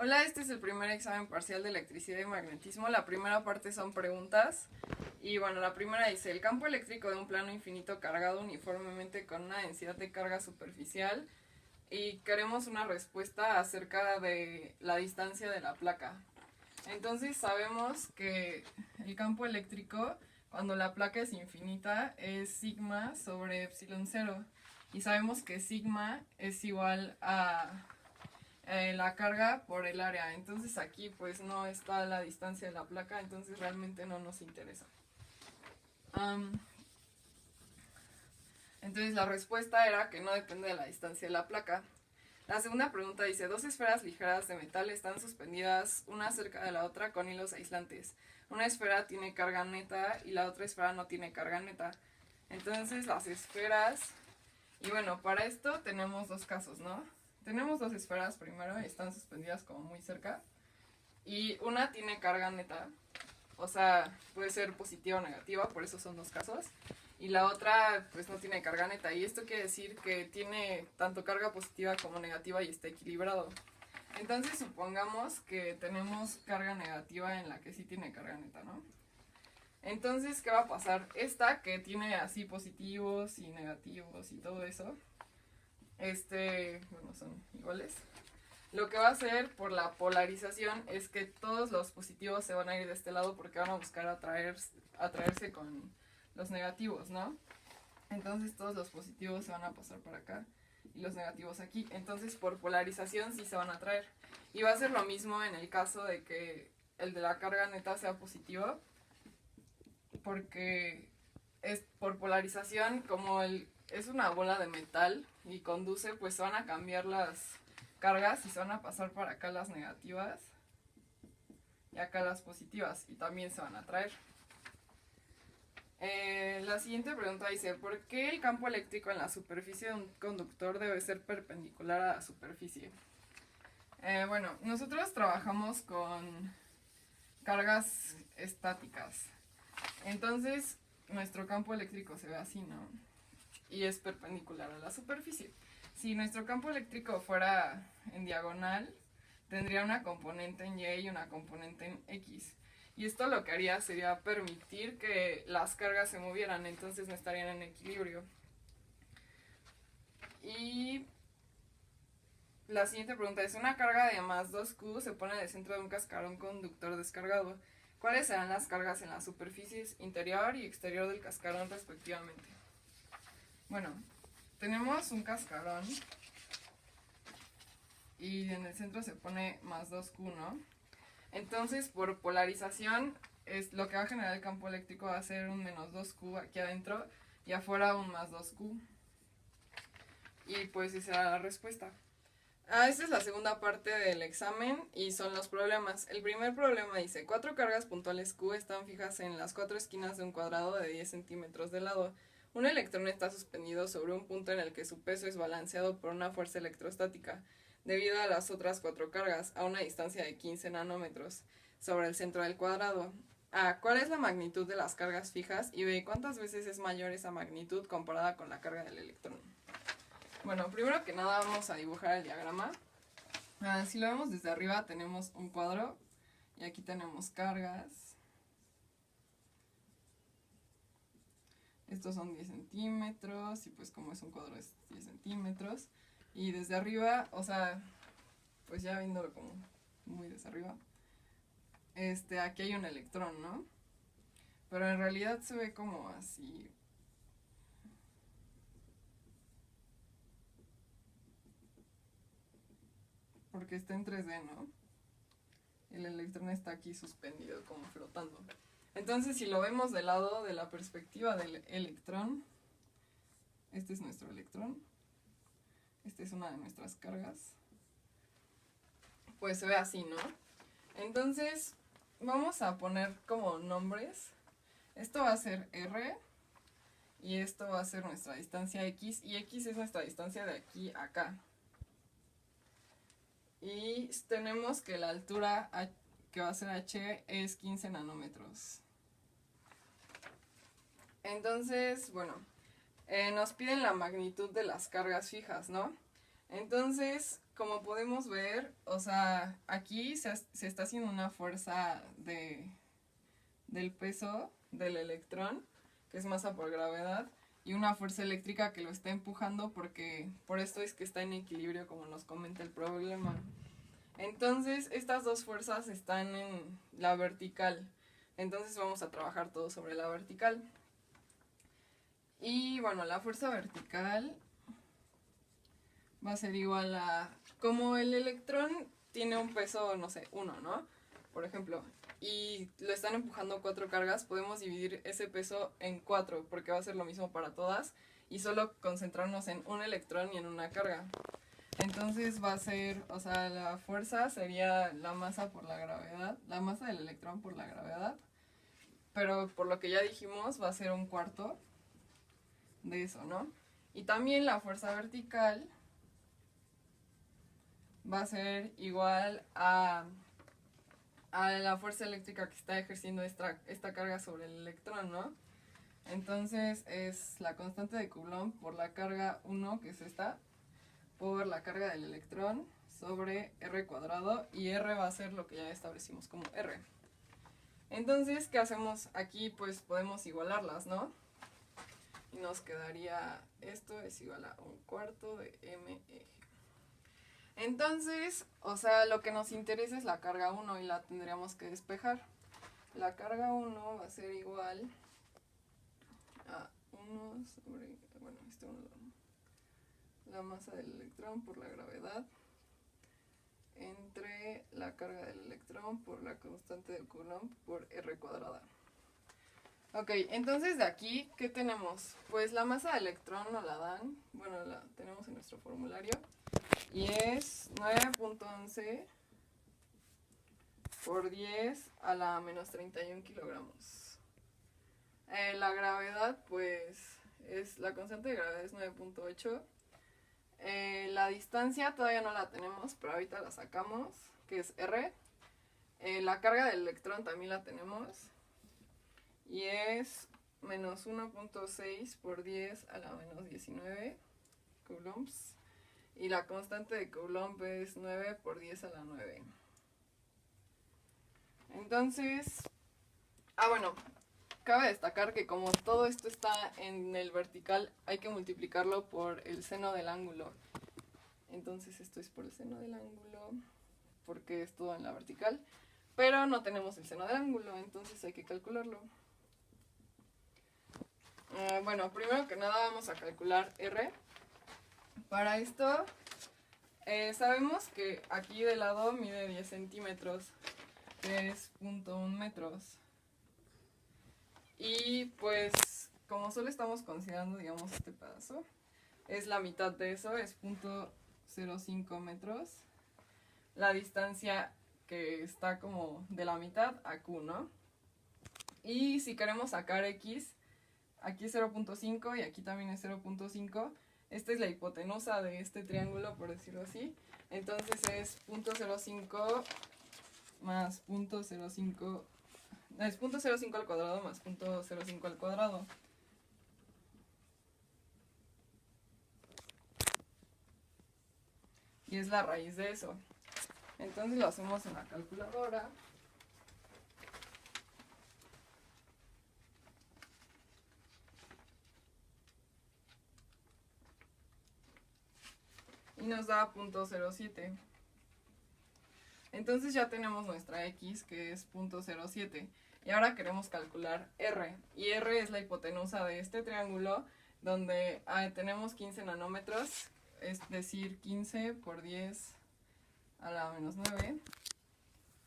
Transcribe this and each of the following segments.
Hola, este es el primer examen parcial de electricidad y magnetismo. La primera parte son preguntas. Y bueno, la primera dice, el campo eléctrico de un plano infinito cargado uniformemente con una densidad de carga superficial. Y queremos una respuesta acerca de la distancia de la placa. Entonces sabemos que el campo eléctrico, cuando la placa es infinita, es sigma sobre epsilon 0. Y sabemos que sigma es igual a la carga por el área. Entonces aquí pues no está la distancia de la placa, entonces realmente no nos interesa. Entonces la respuesta era que no depende de la distancia de la placa. La segunda pregunta dice, dos esferas ligeras de metal están suspendidas una cerca de la otra con hilos aislantes. Una esfera tiene carga neta y la otra esfera no tiene carga neta. Entonces las esferas... Y bueno, para esto tenemos dos casos, ¿no? Tenemos dos esferas primero, están suspendidas como muy cerca. Y una tiene carga neta, o sea, puede ser positiva o negativa, por eso son dos casos. Y la otra pues no tiene carga neta. Y esto quiere decir que tiene tanto carga positiva como negativa y está equilibrado. Entonces supongamos que tenemos carga negativa en la que sí tiene carga neta, ¿no? Entonces, ¿qué va a pasar? Esta que tiene así positivos y negativos y todo eso, bueno, son iguales. Lo que va a hacer por la polarización es que todos los positivos se van a ir de este lado porque van a buscar atraerse con los negativos, ¿no? Entonces todos los positivos se van a pasar para acá y los negativos aquí. Entonces por polarización sí se van a atraer. Y va a ser lo mismo en el caso de que el de la carga neta sea positivo, porque es por polarización, como es una bola de metal y conduce, pues se van a cambiar las cargas y se van a pasar para acá las negativas y acá las positivas y también se van a atraer. La siguiente pregunta dice, ¿por qué el campo eléctrico en la superficie de un conductor debe ser perpendicular a la superficie? Bueno, nosotros trabajamos con cargas estáticas. Entonces, nuestro campo eléctrico se ve así, ¿no? Y es perpendicular a la superficie. Si nuestro campo eléctrico fuera en diagonal, tendría una componente en Y y una componente en X. Y esto lo que haría sería permitir que las cargas se movieran, entonces no estarían en equilibrio. Y la siguiente pregunta es, una carga de más 2Q se pone en el centro de un cascarón conductor descargado. ¿Cuáles serán las cargas en las superficies interior y exterior del cascarón respectivamente? Bueno, tenemos un cascarón y en el centro se pone más 2Q, ¿no? Entonces, por polarización, lo que va a generar el campo eléctrico va a ser un menos 2Q aquí adentro y afuera un más 2Q. Y pues esa era la respuesta. Esta es la segunda parte del examen y son los problemas. El primer problema dice, 4 cargas puntuales Q están fijas en las 4 esquinas de un cuadrado de 10 centímetros de lado. Un electrón está suspendido sobre un punto en el que su peso es balanceado por una fuerza electrostática, debido a las otras 4 cargas, a una distancia de 15 nanómetros, sobre el centro del cuadrado. A. ¿Cuál es la magnitud de las cargas fijas? Y B. ¿Cuántas veces es mayor esa magnitud comparada con la carga del electrón? Bueno, primero que nada vamos a dibujar el diagrama. Si lo vemos desde arriba tenemos un cuadro y aquí tenemos cargas. Estos son 10 centímetros y pues como es un cuadro es 10 centímetros. Y desde arriba, o sea, pues ya viéndolo como muy desde arriba, aquí hay un electrón, ¿no? Pero en realidad se ve como así. Porque está en 3D, ¿no? El electrón está aquí suspendido, como flotando. Entonces, si lo vemos del lado de la perspectiva del electrón, este es nuestro electrón, esta es una de nuestras cargas, pues se ve así, ¿no? Entonces, vamos a poner como nombres. Esto va a ser R y esto va a ser nuestra distancia X y X es nuestra distancia de aquí a acá. Y tenemos que la altura que va a ser H es 15 nanómetros. Entonces, bueno, nos piden la magnitud de las cargas fijas, ¿no? Entonces, como podemos ver, o sea, aquí se está haciendo una fuerza del peso del electrón, que es masa por gravedad, y una fuerza eléctrica que lo está empujando porque por esto es que está en equilibrio como nos comenta el problema. Entonces estas dos fuerzas están en la vertical, entonces vamos a trabajar todo sobre la vertical. Y bueno, la fuerza vertical va a ser igual a, como el electrón tiene un peso, no sé, 1, ¿no? Por ejemplo, y lo están empujando 4 cargas, podemos dividir ese peso en 4, porque va a ser lo mismo para todas, y solo concentrarnos en un electrón y en una carga. Entonces va a ser, o sea, la fuerza sería la masa por la gravedad, la masa del electrón por la gravedad, pero por lo que ya dijimos va a ser un cuarto de eso, ¿no? Y también la fuerza vertical va a ser igual a la fuerza eléctrica que está ejerciendo esta carga sobre el electrón, ¿no? Entonces es la constante de Coulomb por la carga 1, que es esta, por la carga del electrón sobre R cuadrado, y R va a ser lo que ya establecimos como R. Entonces, ¿qué hacemos aquí? Pues podemos igualarlas, ¿no? Y nos quedaría, esto es igual a un cuarto de M eje. Entonces, o sea, lo que nos interesa es la carga 1 y la tendríamos que despejar. La carga 1 va a ser igual a 1 sobre, bueno, la masa del electrón por la gravedad entre la carga del electrón por la constante de Coulomb por R cuadrada. Ok, entonces de aquí, ¿qué tenemos? Pues la masa del electrón nos la dan, bueno, la tenemos en nuestro formulario, y es 9.11 por 10 a la menos 31 kilogramos. La gravedad, pues, la constante de gravedad es 9.8. La distancia todavía no la tenemos, pero ahorita la sacamos, que es R. La carga del electrón también la tenemos, y es menos 1.6 por 10 a la menos 19 coulombs. Y la constante de Coulomb es 9 por 10 a la 9. Entonces, bueno, cabe destacar que como todo esto está en el vertical, hay que multiplicarlo por el seno del ángulo. Entonces esto es por el seno del ángulo, porque es todo en la vertical. Pero no tenemos el seno del ángulo, entonces hay que calcularlo. Bueno, primero que nada vamos a calcular R. Para esto, sabemos que aquí de lado mide 10 centímetros, que es 0.1 metros. Y pues, como solo estamos considerando, digamos, este pedazo, es la mitad de eso, es 0.05 metros. La distancia que está como de la mitad a Q, ¿no? Y si queremos sacar X, aquí es 0.5 y aquí también es 0.5. Esta es la hipotenusa de este triángulo, por decirlo así. Entonces es 0.05 más 0.05, es 0.05 al cuadrado más 0.05 al cuadrado. Y es la raíz de eso. Entonces lo hacemos en la calculadora. Y nos da 0.07. Entonces ya tenemos nuestra X, que es 0.07. Y ahora queremos calcular R. Y R es la hipotenusa de este triángulo, donde tenemos 15 nanómetros, es decir, 15 por 10 a la menos 9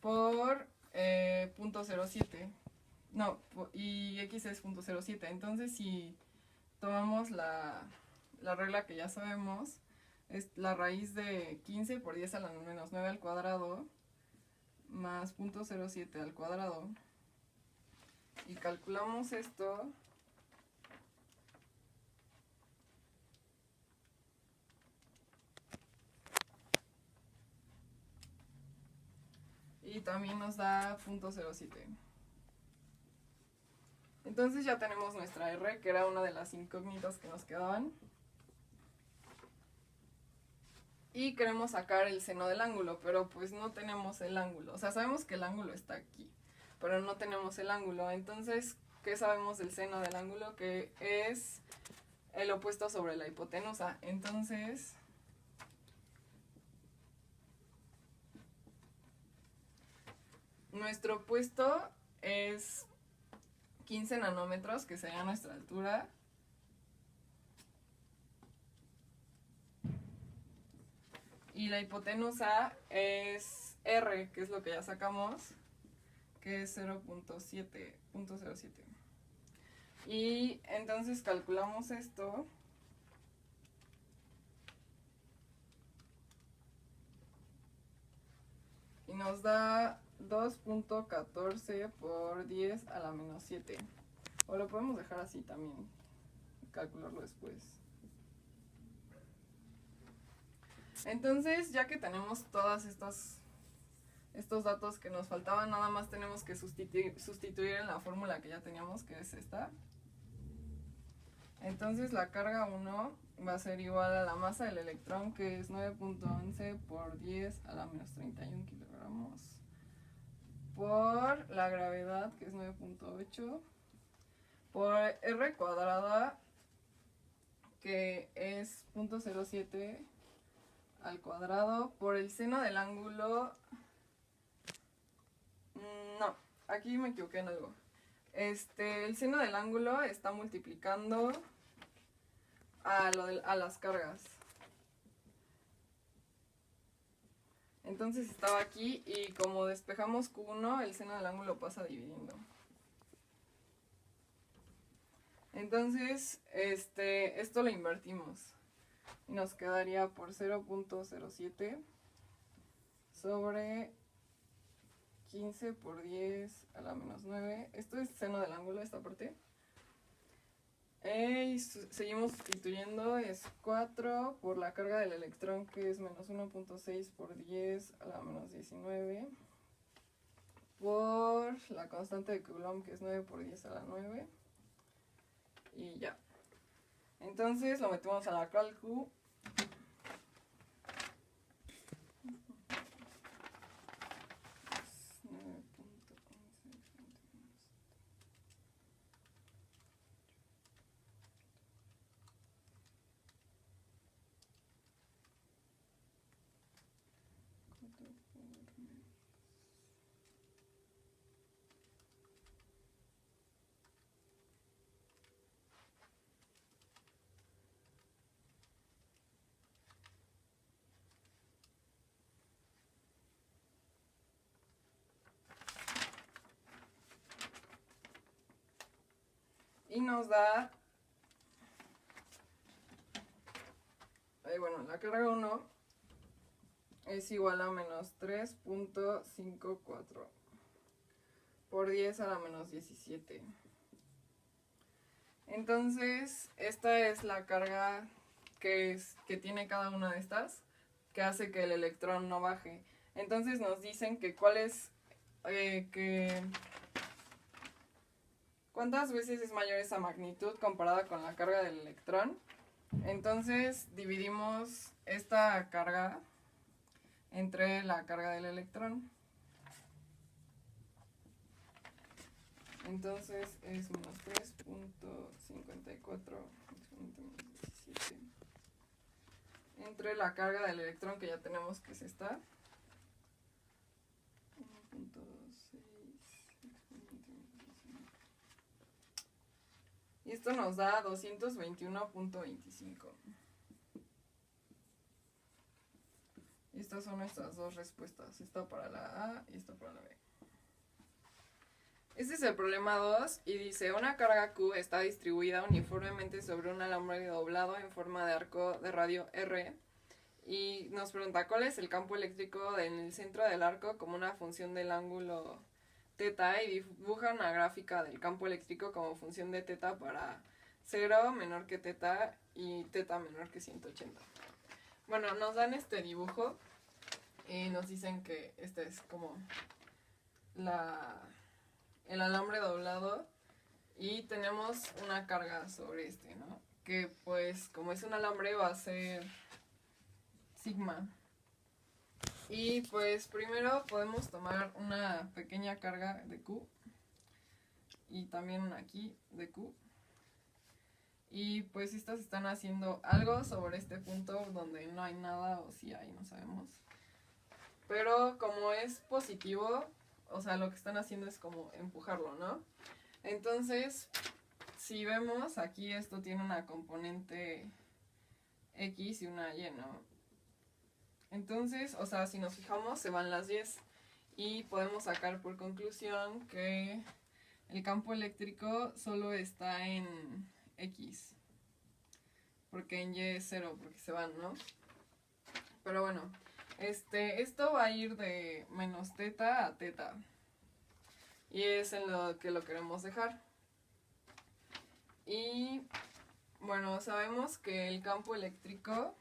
por 0.07. No, y X es 0.07. Entonces si tomamos la regla que ya sabemos, es la raíz de 15 por 10 a la menos 9 al cuadrado más 0.07 al cuadrado. Y calculamos esto. Y también nos da 0.07. Entonces ya tenemos nuestra R, que era una de las incógnitas que nos quedaban. y queremos sacar el seno del ángulo, pero pues no tenemos el ángulo. O sea, sabemos que el ángulo está aquí, pero no tenemos el ángulo. Entonces, ¿qué sabemos del seno del ángulo? Que es el opuesto sobre la hipotenusa. Entonces, nuestro opuesto es 15 nanómetros, que sería nuestra altura. Y la hipotenusa es R, que es lo que ya sacamos, que es 0.07. Y entonces calculamos esto. Y nos da 2.14 por 10 a la menos 7. O lo podemos dejar así también, calcularlo después. Entonces, ya que tenemos todos estos datos que nos faltaban, nada más tenemos que sustituir en la fórmula que ya teníamos, que es esta. Entonces la carga 1 va a ser igual a la masa del electrón, que es 9.11 por 10 a la menos 31 kilogramos, por la gravedad, que es 9.8, por R cuadrada, que es 0.07 al cuadrado, por el seno del ángulo. No, aquí me equivoqué en algo. El seno del ángulo está multiplicando a las cargas. Entonces estaba aquí y como despejamos Q1, el seno del ángulo pasa dividiendo. Entonces, esto lo invertimos. Y nos quedaría por 0.07 sobre 15 por 10 a la menos 9. Esto es seno del ángulo, esta parte. Y seguimos sustituyendo, es 4 por la carga del electrón, que es menos 1.6 por 10 a la menos 19, por la constante de Coulomb, que es 9 por 10 a la 9, y ya. Entonces lo metemos a la calcu. Y nos da, bueno, la carga 1 es igual a menos 3.54 por 10 a la menos 17. Entonces, esta es la carga que tiene cada una de estas, que hace que el electrón no baje. Entonces nos dicen que ¿cuántas veces es mayor esa magnitud comparada con la carga del electrón? Entonces dividimos esta carga entre la carga del electrón. Entonces es menos 3.54 entre la carga del electrón, que ya tenemos que es esta. 1.6. Y esto nos da 221.25. Y estas son nuestras dos respuestas. Esta para la A y esta para la B. Este es el problema 2 y dice: una carga Q está distribuida uniformemente sobre un alambre doblado en forma de arco de radio R. Y nos pregunta cuál es el campo eléctrico en el centro del arco como una función del ángulo θ, y dibuja una gráfica del campo eléctrico como función de θ para 0 menor que θ y θ menor que 180. Bueno, nos dan este dibujo y nos dicen que este es como el alambre doblado y tenemos una carga sobre ¿no? Que pues como es un alambre va a ser sigma. Y pues primero podemos tomar una pequeña carga de Q y también una aquí de Q. Y pues estas están haciendo algo sobre este punto donde no hay nada, o si hay, no sabemos. Pero como es positivo, o sea, lo que están haciendo es como empujarlo, ¿no? Entonces, si vemos, aquí esto tiene una componente X y una Y, ¿no? Entonces, o sea, si nos fijamos, se van las 10. Y podemos sacar por conclusión que el campo eléctrico solo está en X. Porque en Y es 0, porque se van, ¿no? Pero bueno, esto va a ir de menos teta a teta. Y es en lo que lo queremos dejar. Y bueno, sabemos que el campo eléctrico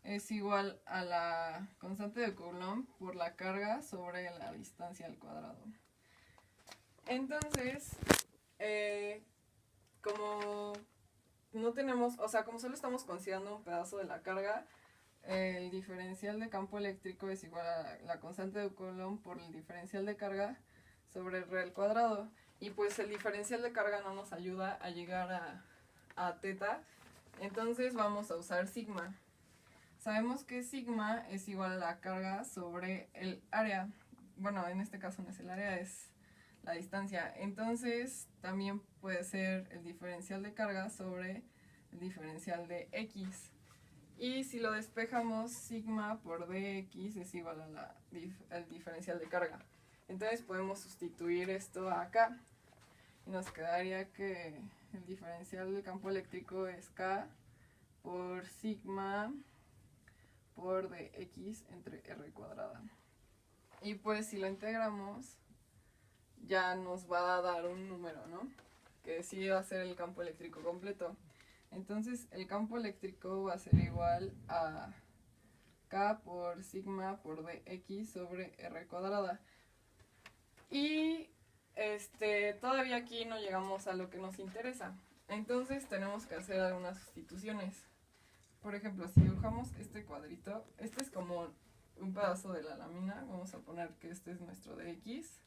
es igual a la constante de Coulomb por la carga sobre la distancia al cuadrado. Entonces, como no tenemos, o sea, como solo estamos considerando un pedazo de la carga, el diferencial de campo eléctrico es igual a la constante de Coulomb por el diferencial de carga sobre r al cuadrado. Y pues el diferencial de carga no nos ayuda a llegar a teta, entonces vamos a usar sigma. Sabemos que sigma es igual a la carga sobre el área. Bueno, en este caso no es el área, es la distancia. Entonces también puede ser el diferencial de carga sobre el diferencial de x. Y si lo despejamos, sigma por dx es igual a al diferencial de carga. Entonces podemos sustituir esto acá. Y nos quedaría que el diferencial del campo eléctrico es k por sigma por dx entre r cuadrada. Y pues si lo integramos, ya nos va a dar un número, ¿no? Que sí va a ser el campo eléctrico completo. Entonces el campo eléctrico va a ser igual a k por sigma por dx sobre r cuadrada. Y todavía aquí no llegamos a lo que nos interesa. Entonces tenemos que hacer algunas sustituciones. Por ejemplo, si dibujamos este cuadrito, este es como un pedazo de la lámina. Vamos a poner que este es nuestro dx.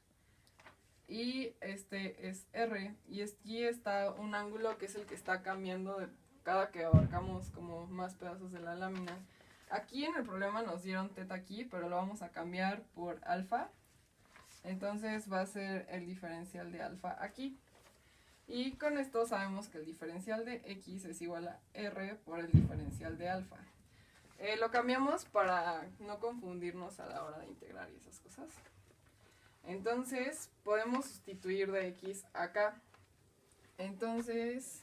Y este es r. Y aquí está un ángulo que es el que está cambiando de cada que abarcamos como más pedazos de la lámina. Aquí en el problema nos dieron teta aquí, pero lo vamos a cambiar por alfa. Entonces va a ser el diferencial de alfa aquí. Y con esto sabemos que el diferencial de x es igual a r por el diferencial de alfa. Lo cambiamos para no confundirnos a la hora de integrar y esas cosas. Entonces podemos sustituir de x acá. Entonces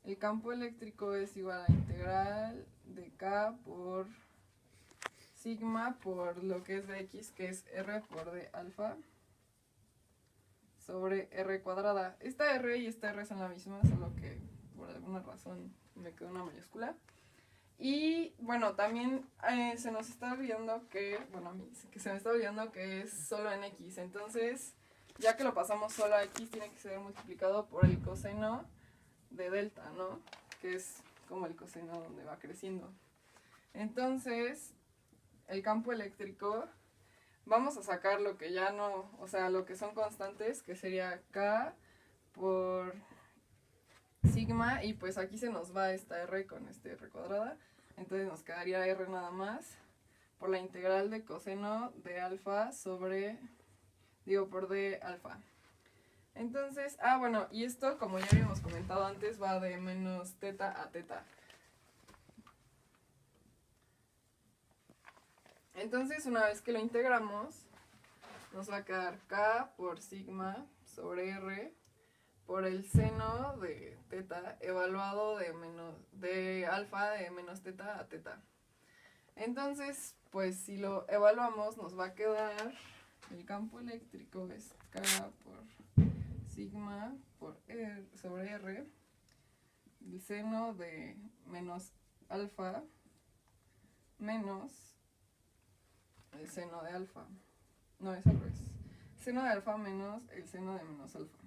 el campo eléctrico es igual a la integral de k por sigma por lo que es de x, que es r por d alfa, sobre r cuadrada. Esta r y esta r son la misma, solo que por alguna razón me quedó una mayúscula. Y bueno, también se nos está olvidando que, bueno, a mí que se me está olvidando que es solo en x. Entonces, ya que lo pasamos solo a x, tiene que ser multiplicado por el coseno de delta, ¿no? Que es como el coseno donde va creciendo. Entonces, el campo eléctrico, vamos a sacar lo que ya no, o sea, lo que son constantes, que sería k por sigma, y pues aquí se nos va esta r con este r cuadrada, entonces nos quedaría r nada más por la integral de coseno de alfa sobre, por d alfa. Entonces, bueno, y esto, como ya habíamos comentado antes, va de menos teta a teta. Entonces, una vez que lo integramos, nos va a quedar k por sigma sobre r por el seno de teta evaluado de alfa de menos teta a teta. Entonces, pues si lo evaluamos, nos va a quedar el campo eléctrico es k por sigma por r sobre r, el seno de menos alfa menos el seno de alfa. No, es al revés. Seno de alfa menos el seno de menos alfa.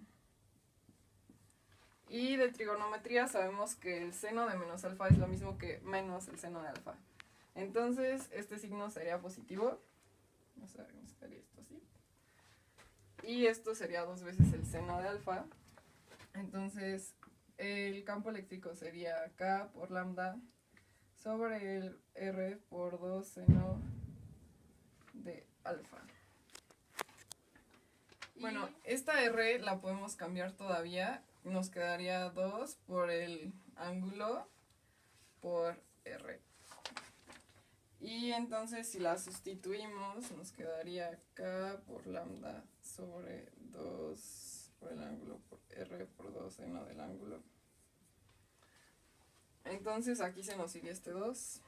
Y de trigonometría sabemos que el seno de menos alfa es lo mismo que menos el seno de alfa. Entonces este signo sería positivo. Vamos a ver, vamos a hacer esto así. Y esto sería 2 veces el seno de alfa. Entonces el campo eléctrico sería K por lambda sobre el R por 2 seno de alfa. Bueno, esta R la podemos cambiar todavía. Nos quedaría 2 por el ángulo por R. Y entonces si la sustituimos nos quedaría K por lambda sobre 2 por el ángulo por R por 2 seno del ángulo. Entonces aquí se nos iría este 2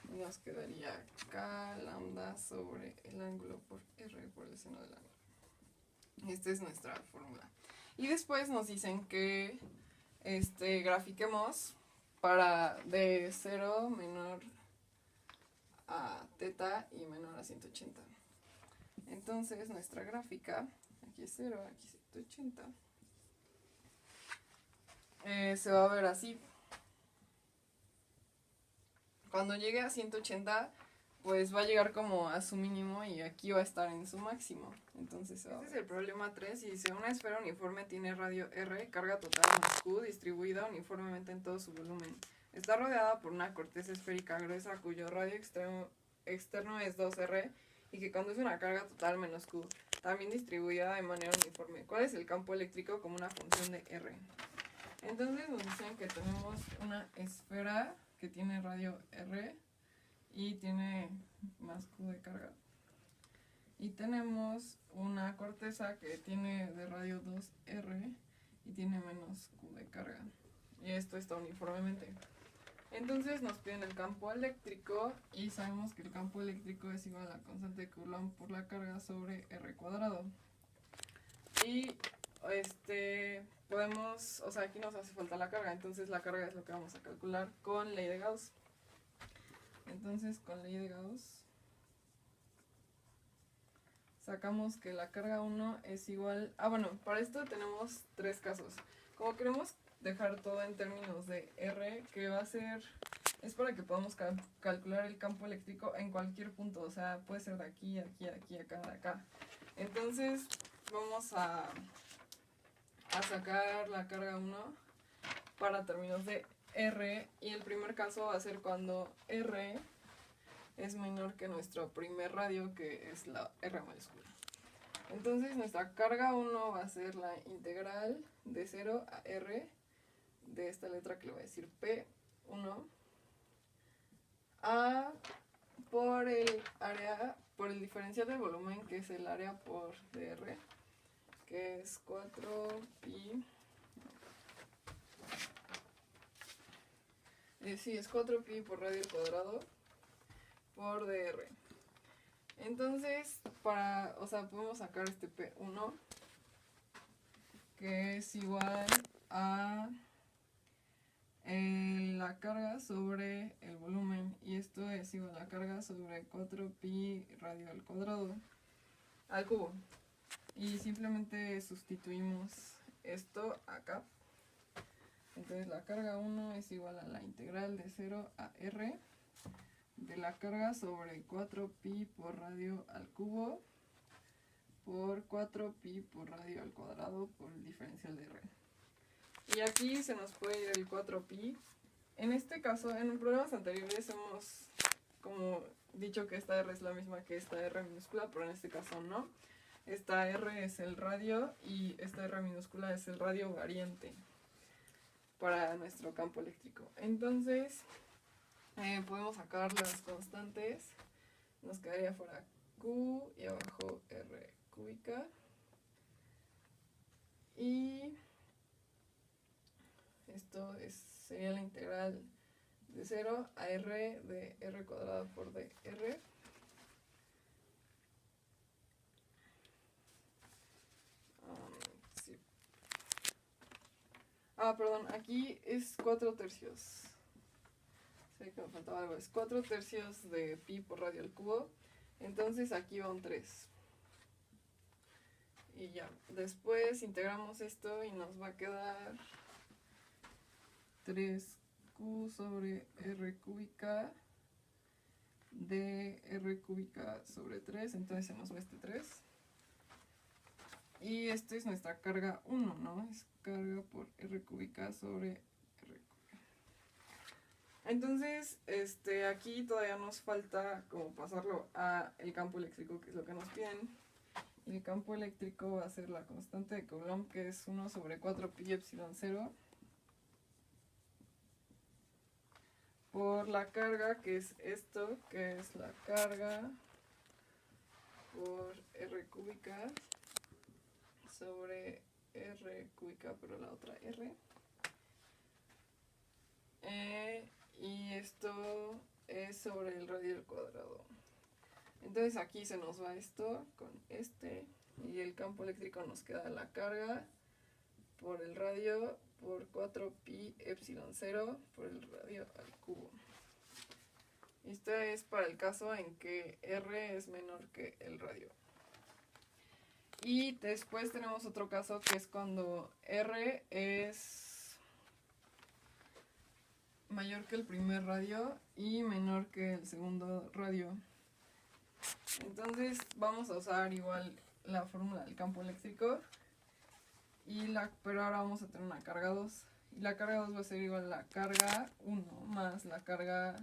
y nos quedaría K lambda sobre el ángulo por R por el seno del ángulo. Esta es nuestra fórmula. Y después nos dicen que grafiquemos para de 0 menor a teta y menor a 180. Entonces nuestra gráfica, aquí es 0, aquí 180, se va a ver así. Cuando llegue a 180, pues va a llegar como a su mínimo y aquí va a estar en su máximo. Entonces este es el problema 3 y dice: una esfera uniforme tiene radio R, carga total menos Q, distribuida uniformemente en todo su volumen. Está rodeada por una corteza esférica gruesa cuyo radio externo es 2R y que conduce una carga total menos Q, también distribuida de manera uniforme. ¿Cuál es el campo eléctrico como una función de R? Entonces nos dicen que tenemos una esfera que tiene radio R y tiene más Q de carga. Y tenemos una corteza que tiene de radio 2R y tiene menos Q de carga. Y esto está uniformemente. Entonces nos piden el campo eléctrico y sabemos que el campo eléctrico es igual a la constante de Coulomb por la carga sobre R cuadrado. Y podemos, o sea, aquí nos hace falta la carga, entonces la carga es lo que vamos a calcular con ley de Gauss. Entonces con ley de Gauss sacamos que la carga 1 es igual... bueno, para esto tenemos 3 casos. Como queremos dejar todo en términos de R, que va a ser... es para que podamos calcular el campo eléctrico en cualquier punto, o sea, puede ser de aquí, aquí, aquí, acá, de acá. Entonces vamos a sacar la carga 1 para términos de R, y el primer caso va a ser cuando R es menor que nuestro primer radio, que es la R mayúscula. Entonces nuestra carga 1 va a ser la integral de 0 a R de esta letra que le voy a decir P1 a por el área, por el diferencial del volumen, que es el área por dr, que es 4pi. Sí, es 4pi por radio al cuadrado por dr. Entonces, podemos sacar este P1, que es igual a la carga sobre el volumen, y esto es igual a la carga sobre 4pi radio al cuadrado al cubo. Y simplemente sustituimos esto acá. Entonces la carga 1 es igual a la integral de 0 a R de la carga sobre 4pi por radio al cubo por 4pi por radio al cuadrado por el diferencial de R. Y aquí se nos puede ir el 4pi. En este caso, en problemas anteriores hemos como dicho que esta R es la misma que esta R minúscula, pero en este caso no. Esta R es el radio y esta R minúscula es el radio variante para nuestro campo eléctrico. Entonces podemos sacar las constantes. Nos quedaría fuera Q y abajo R cúbica. Y esto sería la integral de 0 a R de R cuadrado por dr. Sí. Perdón, aquí es 4/3. Sé que me faltaba algo. Es 4/3 de pi por radio al cubo. Entonces aquí va un 3. Y ya. Después integramos esto y nos va a quedar 3q sobre r cúbica de R cúbica sobre 3, entonces se nos va este 3. Y esta es nuestra carga 1, ¿no? Es carga por R cúbica sobre R cúbica. Entonces, aquí todavía nos falta como pasarlo a el campo eléctrico, que es lo que nos piden. Y el campo eléctrico va a ser la constante de Coulomb, que es 1 sobre 4 pi epsilon 0. Por la carga, que es esto, que es la carga por R cúbica sobre R cúbica, pero la otra R. Y esto es sobre el radio al cuadrado. Entonces aquí se nos va esto con este. Y el campo eléctrico nos queda la carga por el radio por 4 pi epsilon 0 por el radio al cubo. Esto es para el caso en que R es menor que el radio. Y después tenemos otro caso que es cuando R es mayor que el primer radio y menor que el segundo radio. Entonces vamos a usar igual la fórmula del campo eléctrico, pero ahora vamos a tener una carga 2. Y la carga 2 va a ser igual a la carga 1 más la carga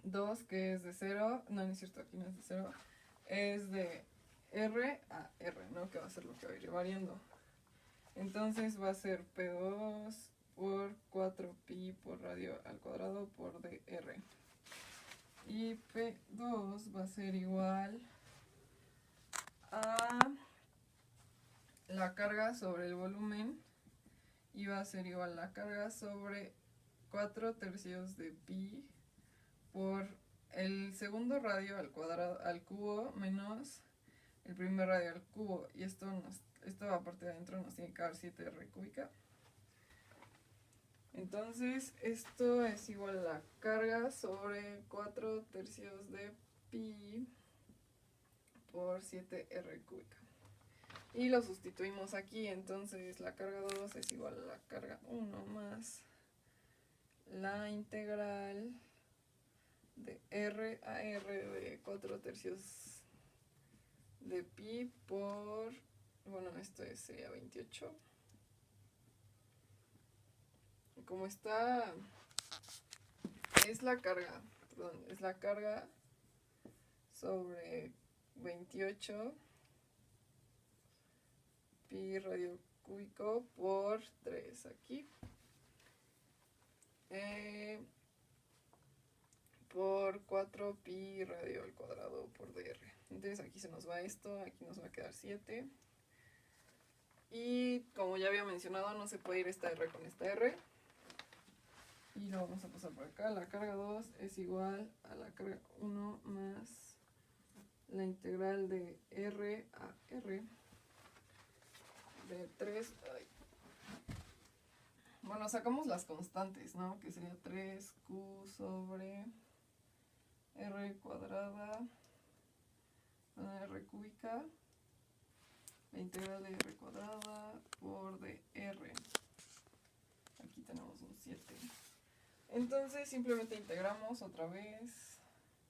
2, que es de 0. No, no es cierto, aquí no es de 0. Es de R a R, ¿no? Que va a ser lo que va a ir variando. Entonces va a ser P2 por 4pi por radio al cuadrado por dr. Y P2 va a ser igual a la carga sobre el volumen y va a ser igual a la carga sobre 4/3 de pi por el segundo radio al cuadrado al cubo menos el primer radio al cubo. Y esto aparte de adentro nos tiene que dar 7R cúbica. Entonces esto es igual a la carga sobre 4/3 de pi por 7R cúbica. Y lo sustituimos aquí, entonces la carga 2 es igual a la carga 1 más la integral de R a R de 4/3 de pi por, bueno, esto sería 28. Como está, es la carga sobre 28 pi radio cúbico por 3 aquí. Por 4 pi radio al cuadrado por dr. Entonces aquí se nos va esto, aquí nos va a quedar 7. Y como ya había mencionado, no se puede ir esta R con esta R. Y lo vamos a pasar por acá. La carga 2 es igual a la carga 1 más la integral de R a R de 3. Bueno, sacamos las constantes, ¿no? Que sería 3Q sobre R cuadrada con R cúbica, la integral de R cuadrada por dr. Aquí tenemos un 7. Entonces simplemente integramos otra vez.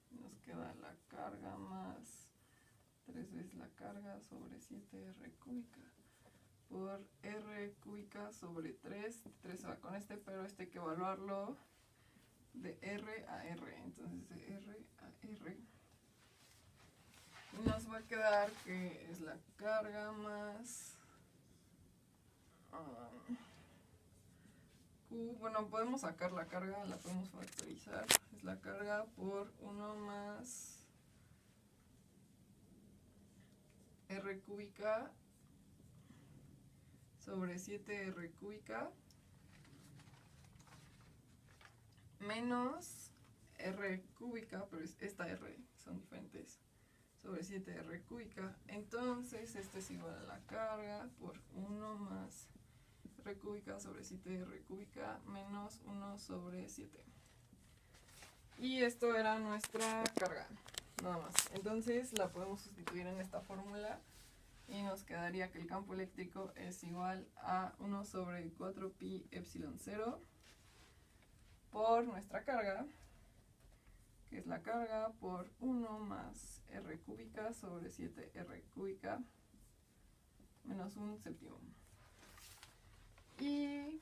Nos queda la carga más 3 veces la carga sobre 7R cúbica por R cúbica sobre 3. 3 se va con este, pero este hay que evaluarlo de R a R. Entonces de R a R. Y nos va a quedar que es la carga más Q. Bueno, podemos sacar la carga, la podemos factorizar. Es la carga por 1 más R cúbica sobre 7R cúbica menos R cúbica, pero es esta R, son diferentes, sobre 7R cúbica. Entonces esto es igual a la carga por 1 más R cúbica sobre 7R cúbica menos 1 sobre 7. Y esto era nuestra carga, nada más. Entonces la podemos sustituir en esta fórmula y nos quedaría que el campo eléctrico es igual a 1 sobre 4 pi epsilon 0 por nuestra carga que es la carga, por 1 más R cúbica sobre 7R cúbica menos 1/7. Y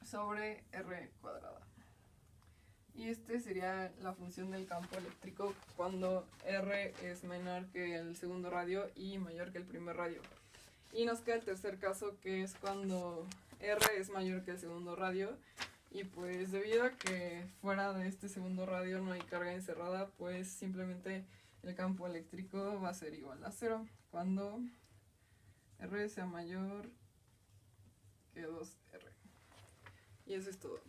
sobre R cuadrada. Y este sería la función del campo eléctrico cuando R es menor que el segundo radio y mayor que el primer radio. Y nos queda el tercer caso, que es cuando R es mayor que el segundo radio. Y pues debido a que fuera de este segundo radio no hay carga encerrada, pues simplemente el campo eléctrico va a ser igual a 0 cuando R sea mayor que 2R. Y eso es todo.